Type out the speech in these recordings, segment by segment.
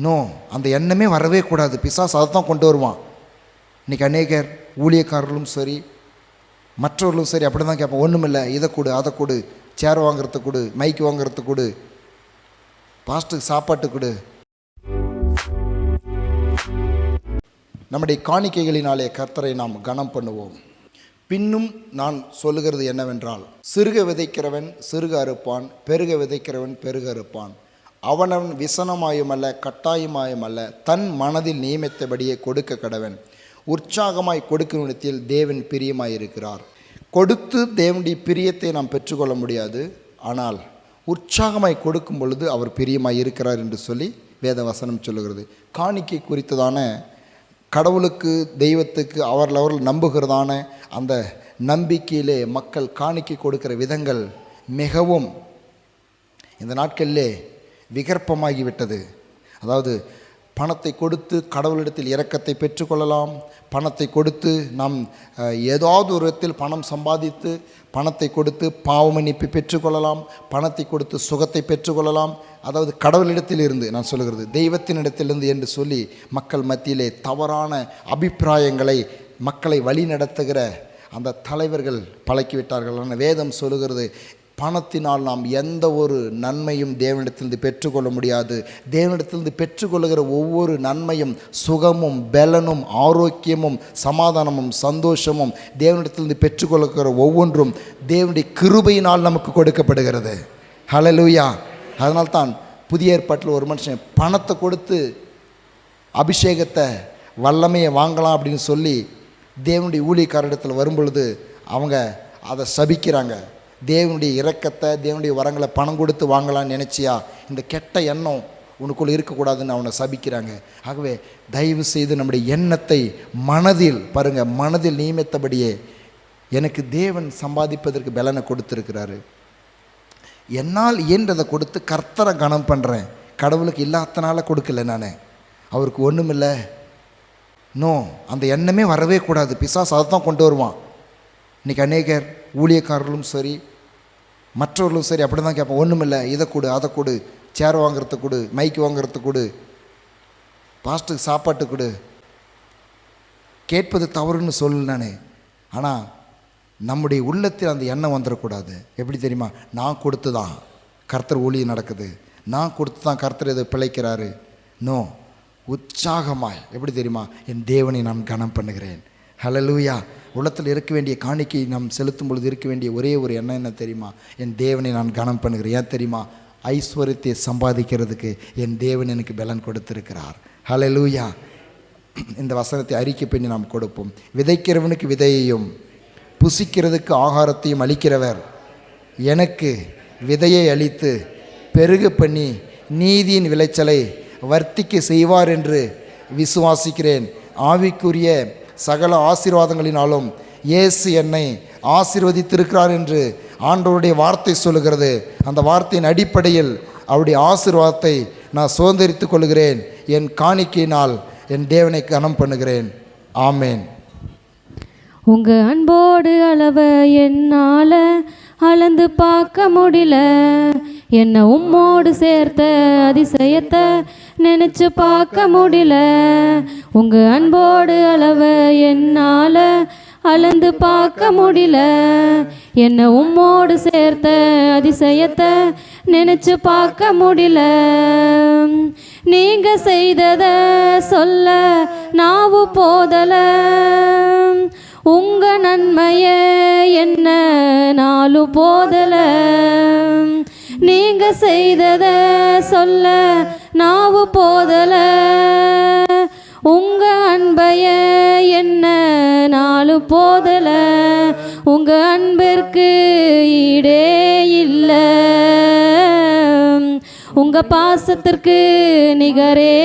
No, அந்த எண்ணமே வரவே கூடாது. பிசாசு அதை தான் கொண்டு வருவான். இன்றைக்கி அநேகர் ஊழியக்காரர்களும் சரி, மற்றவர்களும் சரி அப்படி தான் கேட்போம். ஒன்றும் இல்லை, இதை கொடு, அதை கொடு, சேர் வாங்குறதுக்கு கொடு, மைக்கு வாங்குறதுக்கு கொடு, பாஸ்ட்டுக்கு சாப்பாட்டு கொடு. நம்முடைய காணிக்கைகளினாலே கர்த்தரை நாம் கனம் பண்ணுவோம். பின்னும் நான் சொல்லுகிறது என்னவென்றால், சிறுக விதைக்கிறவன் சிறுக அறுப்பான், பெருக விதைக்கிறவன் பெருக அறுப்பான். அவனவன் விசனமாயுமல்ல கட்டாயமாயுமல்ல தன் மனதில் நியமித்தபடியே கொடுக்க கடவன். உற்சாகமாய் கொடுக்கும் இடத்தில் தேவன் பிரியமாயிருக்கிறார். கொடுத்து தேவனுடைய பிரியத்தை நாம் பெற்றுக்கொள்ள முடியாது, ஆனால் உற்சாகமாய் கொடுக்கும் பொழுது அவர் பிரியமாய் இருக்கிறார் என்று சொல்லி வேத வசனம் சொல்லுகிறது. காணிக்கை குறித்ததான கடவுளுக்கு தெய்வத்துக்கு அவர்கள் நம்புகிறதான அந்த நம்பிக்கையிலே மக்கள் காணிக்கை கொடுக்கிற விதங்கள் மிகவும் இந்த நாட்களிலே விகற்பமாகிவிட்டது. அதாவது பணத்தை கொடுத்து கடவுளிடத்தில் இரக்கத்தை பெற்றுக்கொள்ளலாம், பணத்தை கொடுத்து நாம் ஏதாவது ஒரு விதத்தில் பணம் சம்பாதித்து பணத்தை கொடுத்து பாவ மன்னிப்பு பெற்றுக்கொள்ளலாம், பணத்தை கொடுத்து சுகத்தை பெற்றுக்கொள்ளலாம். அதாவது கடவுளிடத்தில் இருந்து நான் சொல்லுகிறது தெய்வத்தினிடத்திலிருந்து என்று சொல்லி மக்கள் மத்தியிலே தவறான அபிப்பிராயங்களை மக்களை வழி நடத்துகிற அந்த தலைவர்கள் பழக்கிவிட்டார்கள். வேதம் சொல்லுகிறது, பணத்தினால் நாம் எந்த ஒரு நன்மையும் தேவனிடத்திலிருந்து பெற்றுக்கொள்ள முடியாது. தேவனிடத்திலிருந்து பெற்றுக்கொள்ளுகிற ஒவ்வொரு நன்மையும் சுகமும் பலனும் ஆரோக்கியமும் சமாதானமும் சந்தோஷமும் தேவனிடத்திலிருந்து பெற்றுக்கொள்ளுகிற ஒவ்வொன்றும் தேவனுடைய கிருபையினால் நமக்கு கொடுக்கப்படுகிறது. ஹல்லேலூயா. அதனால்தான் புதிய ஏற்பாட்டில் ஒரு மனுஷன் பணத்தை கொடுத்து அபிஷேகத்தை வல்லமையை வாங்கலாம் அப்படின்னு சொல்லி தேவனுடைய ஊழியக்காரரிடத்தில் வரும்பொழுது அவங்க அதை சபிக்கிறாங்க. தேவனுடைய இரக்கத்தை தேவனுடைய வரங்களை பணம் கொடுத்து வாங்கலான்னு நினச்சியா, இந்த கெட்ட எண்ணம் உனக்குள்ளே இருக்கக்கூடாதுன்னு அவனை சபிக்கிறாங்க. ஆகவே தயவு செய்து நம்முடைய எண்ணத்தை மனதில் பாருங்கள், மனதில் நியமித்தபடியே எனக்கு தேவன் சம்பாதிப்பதற்கு பலனை கொடுத்துருக்கிறாரு, என்னால் இயன்றதை கொடுத்து கர்த்தரை கனம் பண்ணுறேன். கடவுளுக்கு இல்லாதனால கொடுக்கல, நான் அவருக்கு ஒன்றும் இல்லை. நோ, அந்த எண்ணமே வரவே கூடாது. பிசாசு அதை தான் கொண்டு வருவான். இன்றைக்கி அநேகர் ஊழியக்காரர்களும் சரி, மற்றவர்களும் சரி அப்படி தான் கேட்போம். ஒன்றும் இல்லை, இதை கொடு, அதை கொடு, சேர் வாங்குறதுக்கு கொடு, மைக்கு வாங்குறதுக்கு கொடு, பாஸ்ட்டுக்கு சாப்பாட்டு கொடு. கேட்பது தவறுன்னு சொல்லு நான். ஆனால் நம்முடைய உள்ளத்தில் அந்த எண்ணம் வந்துடக்கூடாது. எப்படி தெரியுமா? நான் கொடுத்து தான் கர்த்தர் ஊழியம் நடக்குது, நான் கொடுத்து தான் கர்த்தர் இதை பிழைக்கிறாரு. நோ, உற்சாகமாய் எப்படி தெரியுமா, என் தேவனை நான் கனம் பண்ணுகிறேன். ஹல்லேலூயா. உள்ளத்தில் இருக்க வேண்டிய காணிக்கை நாம் செலுத்தும் பொழுது இருக்க வேண்டிய ஒரே ஒரு எண்ணம் என்ன தெரியுமா? என் தேவனை நான் கனம் பண்ணுகிறேன். ஏன் தெரியுமா? ஐஸ்வர்யத்தை சம்பாதிக்கிறதுக்கு என் தேவன் எனக்கு பலன் கொடுத்திருக்கிறார். ஹல்லேலூயா. இந்த வசனத்தை அறிக்கை பண்ணி நாம் கொடுப்போம். விதைக்கிறவனுக்கு விதையையும் புசிக்கிறதுக்கு ஆகாரத்தையும் அளிக்கிறவர் எனக்கு விதையை அளித்து பெருக பண்ணி நீதியின் விளைச்சலை வர்த்திக்க செய்வார் என்று விசுவாசிக்கிறேன். ஆவிக்குரிய சகல ஆசீர்வாதங்களினாலும் இயேசு என்னை ஆசீர்வதித்திருக்கிறார் என்று ஆண்டவருடைய வார்த்தை சொல்லுகிறது. அந்த வார்த்தையின் அடிப்படையில் அவருடைய ஆசீர்வாதத்தை நான் சுதந்திரித்து கொள்கிறேன். என் காணிக்கையினால் என் தேவனை கனம் பண்ணுகிறேன். ஆமேன். உங்க அன்போடு அளவ என்னால அளந்து பார்க்க முடியல, என்னை உம்மோடு சேர்த்த அதிசயத்தை நினைச்சு பார்க்க முடியல. உங்க அன்போடு அளவ என்னால அளந்து பார்க்க முடியல, என்னை உம்மோடு சேர்த்த அதிசயத்தை நினைச்சு பார்க்க முடியல. நீங்க செய்தத சொல்ல நாவு போதல, உங்க நன்மைய என்ன நாலு போதல. நீங்க செய்தத சொல்ல நாவு போதல, உங்க அன்பைய என்ன நாலு போதல. உங்க அன்பிற்கு ஈடே இல்ல, உங்க பாசத்திற்கு நிகரே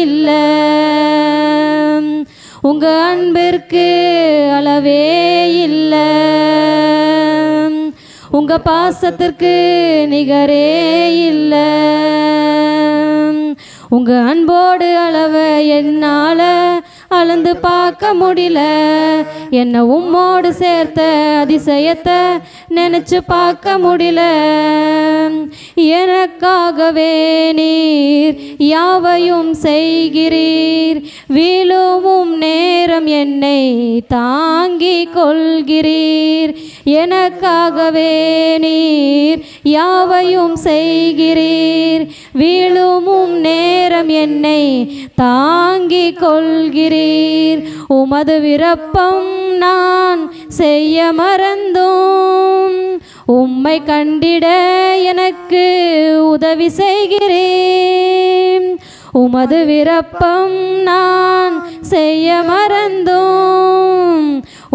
இல்ல. உங்க அன்பிற்கு அளவே இல்ல, உங்க பாசத்திற்கு நிகரே இல்ல. உங்க அன்போடு அளவ என்னால அளந்து பார்க்க முடியல. என்ன உம்மோடு சேர்த்த அதிசயத்தை நினைச்சு பார்க்க முடியல. எனக்காகவே நீர் யாவையும் செய்கிறீர். வீழும் நேரம் என்னை தாங்கிக் கொள்கிறீர். எனக்காகவே நீர் யாவையும் செய்கிறீர். வீழும் நேரம் என்னை தாங்கிக் கொள்கிறீர். உமது விருப்பம் நான் செய்ய மறந்தும் உம்மை கண்டிட எனக்கு உதவி செய்கிறேன். உமது விருப்பம் நான் செய்ய மறந்தும்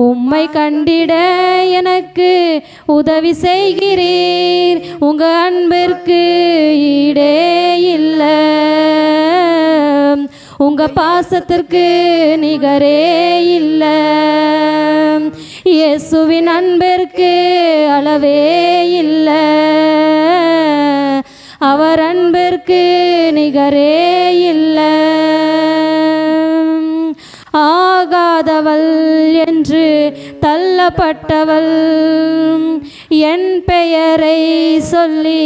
உம்மை கண்டிட எனக்கு உதவி செய்கிறீர். உங்க அன்பிற்கு ஈடே இல்லை. உங்க பாசத்திற்கு நிகரே இல்லை. இயேசுவின் அன்பிற்கு அளவே இல்லை. அவர் அன்பிற்கு நிகரே இல்லை. ஆகாதவள் என்று தள்ளப்பட்டவள் என் பெயரை சொல்லி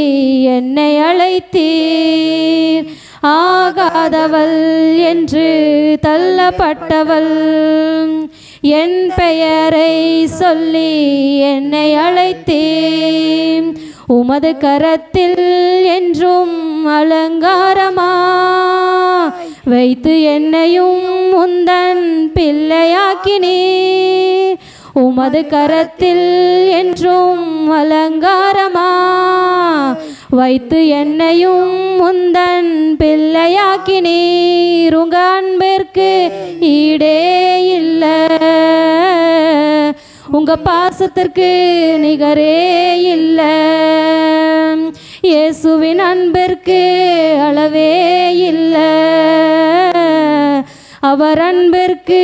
என்னை அழைத்தீர். ஆகாதவள் என்று தள்ளப்பட்டவள் என் பெயரை சொல்லி என்னை அழைத்தீர். உமது கரத்தில் என்றும் அலங்காரமா வைத்து என்னையும் உந்தன் பிள்ளையாக்கினீர். உமது கரத்தில் என்றும் அலங்காரமா வைத்து என்னையும் உந்தன் பிள்ளையாக்கினீர். உங்க அன்பிற்கு ஈடே இல்லை. உங்க பாசத்திற்கு நிகரே இல்லை. இயேசுவின் அன்பிற்கு அளவே இல்லை. அவர் அன்பிற்கு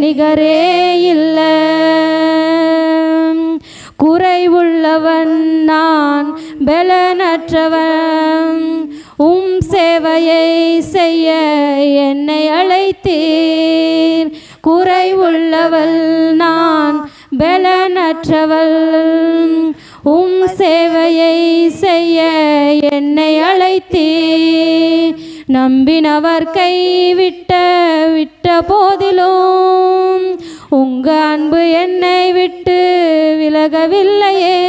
நிகரே இல்லை. குறைவுள்ளவன் நான் பலனற்றவன். உம் சேவையை செய்ய என்னை அழைத்தீர். குறைவுள்ளவள் நான் பலனற்றவள். உம் சேவையை செய்ய என்னை அழைத்தீர். நம்பினவர் கைவிட்ட போதிலும் உங்க அன்பு என்னை விட்டு விலகவில்லையே.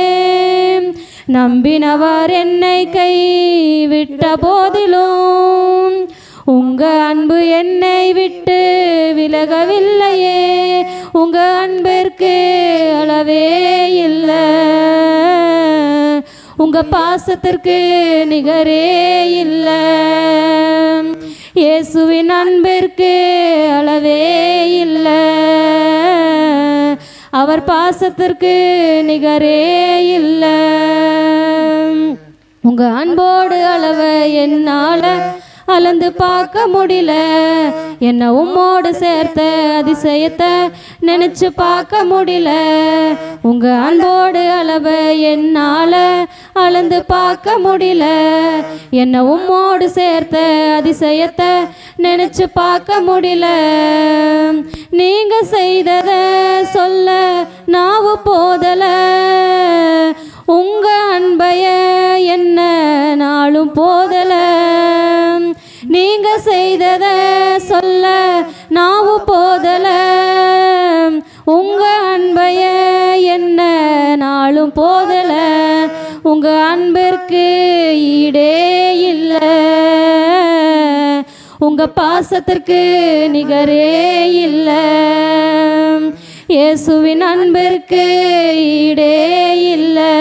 நம்பினவர் என்னை கைவிட்ட போதிலும் உங்க அன்பு என்னை விட்டு விலகவில்லையே. உங்க அன்பிற்கு அளவே இல்லை. உங்க பாசத்திற்கு நிகரே இல்லை. இயேசுவின் அன்பிற்கு அளவே இல்லை. அவர் பாசத்திற்கு நிகரே இல்லை. உங்க அன்போடு அளவை என்னால அளந்து பார்க்க முடியல. என்ன உம்மோடு சேர்த்த அதிசயத்தை நினைச்சு பார்க்க முடியல. உங்க அன்போடு அளவை என்னால அளந்து பார்க்க முடியல. என்ன உம்மோடு சேர்த்த அதிசயத்தை நினைச்சு பார்க்க முடியல. நீங்க செய்தத சொல்ல நாவு போதல. உங்க அன்பைய என்ன நாளும் போதல. நீங்க செய்தத சொல்ல நாவு போதல. உங்க அன்பைய என்ன நாளும் போதல. உங்க அன்பிற்கு ஈடே இல்லை. உங்க பாசத்திற்கு நிகரே இல்லை. இயேசுவின் அன்பிற்கு ஈடே இல்லை.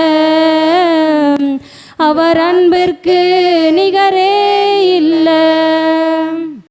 அவர் அன்பிற்கு நிகரே